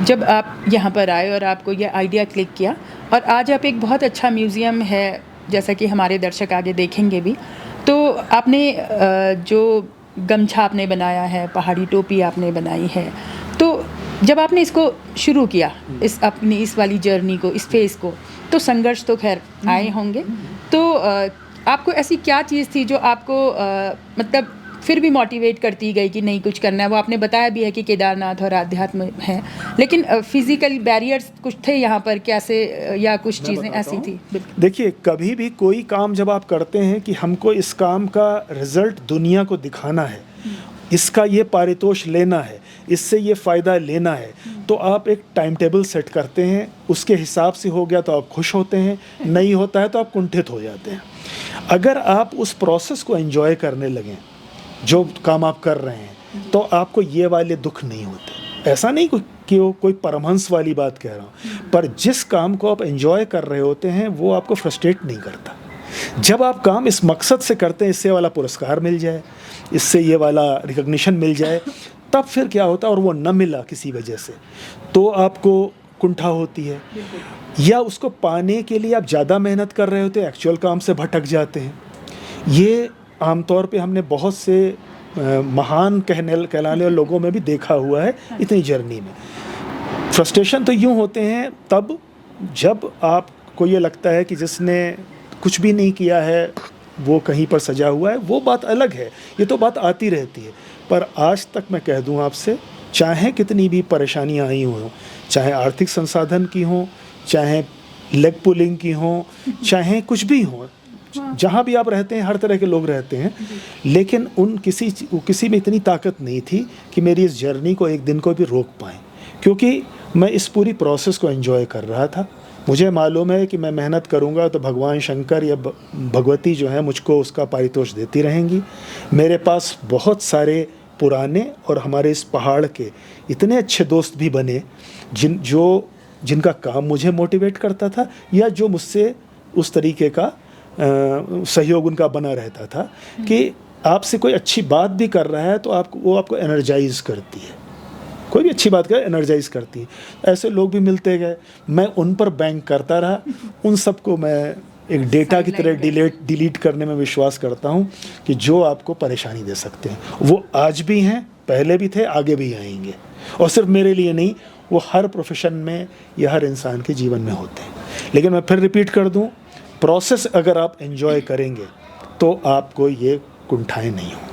जब आप यहाँ पर आए और आपको ये आइडिया क्लिक किया और आज आप एक बहुत अच्छा म्यूज़ियम है, जैसा कि हमारे दर्शक आगे देखेंगे भी, तो आपने जो गमछा आपने बनाया है, पहाड़ी टोपी आपने बनाई है, तो जब आपने इसको शुरू किया, इस अपनी इस वाली जर्नी को, इस फेज़ को, तो संघर्ष तो खैर आए होंगे। तो आपको ऐसी क्या चीज़ थी जो आपको मतलब फिर भी मोटिवेट करती गई कि नहीं कुछ करना है? वो आपने बताया भी है कि केदारनाथ और आध्यात्म है, लेकिन फिज़िकल बैरियर्स कुछ थे यहाँ पर कैसे, या कुछ चीज़ें ऐसी थी? देखिए, कभी भी कोई काम जब आप करते हैं कि हमको इस काम का रिजल्ट दुनिया को दिखाना है, इसका ये पारितोष लेना है, इससे ये फ़ायदा लेना है, तो आप एक टाइम टेबल सेट करते हैं, उसके हिसाब से हो गया तो आप खुश होते हैं, नहीं होता है तो आप कुंठित हो जाते हैं। अगर आप उस प्रोसेस को एंजॉय करने लगें, जो काम आप कर रहे हैं, तो आपको ये वाले दुख नहीं होते। ऐसा नहीं कि वो कोई परमहंस वाली बात कह रहा हूँ, पर जिस काम को आप एंजॉय कर रहे होते हैं वो आपको फ्रस्ट्रेट नहीं करता। जब आप काम इस मकसद से करते हैं, इससे वाला पुरस्कार मिल जाए, इससे ये वाला रिकग्निशन मिल जाए, तब फिर क्या होता है और वो न मिला किसी वजह से, तो आपको कुंठा होती है, या उसको पाने के लिए आप ज़्यादा मेहनत कर रहे होते हैं, एक्चुअल काम से भटक जाते हैं। ये आमतौर पे हमने बहुत से महान कहलाने वाले लोगों में भी देखा हुआ है इतनी जर्नी में। फ्रस्ट्रेशन तो यूँ होते हैं तब जब आपको ये लगता है कि जिसने कुछ भी नहीं किया है वो कहीं पर सजा हुआ है, वो बात अलग है, ये तो बात आती रहती है। पर आज तक मैं कह दूं आपसे, चाहे कितनी भी परेशानियां आई हों, चाहे आर्थिक संसाधन की हों, चाहे लेग पुलिंग की हों, चाहे कुछ भी हों, जहाँ भी आप रहते हैं हर तरह के लोग रहते हैं, लेकिन किसी में इतनी ताकत नहीं थी कि मेरी इस जर्नी को एक दिन को भी रोक पाएँ, क्योंकि मैं इस पूरी प्रोसेस को एंजॉय कर रहा था। मुझे मालूम है कि मैं मेहनत करूंगा तो भगवान शंकर या भगवती जो है मुझको उसका पारितोष देती रहेंगी। मेरे पास बहुत सारे पुराने और हमारे इस पहाड़ के इतने अच्छे दोस्त भी बने जिनका काम मुझे मोटिवेट करता था, या जो मुझसे उस तरीके का सहयोग उनका बना रहता था कि आपसे कोई अच्छी बात भी कर रहा है तो वो आपको एनर्जाइज करती है, कोई भी अच्छी बात करे एनर्जाइज करती है। ऐसे लोग भी मिलते गए, मैं उन पर बैंक करता रहा, उन सबको मैं एक डेटा की तरह डिलीट करने में विश्वास करता हूँ कि जो आपको परेशानी दे सकते हैं, वो आज भी हैं, पहले भी थे, आगे भी आएंगे। और सिर्फ मेरे लिए नहीं, वो हर प्रोफेशन में या हर इंसान के जीवन में होते हैं। लेकिन मैं फिर रिपीट कर दूँ, प्रोसेस अगर आप एंजॉय करेंगे तो आपको ये कुंठाएं नहीं होंगी।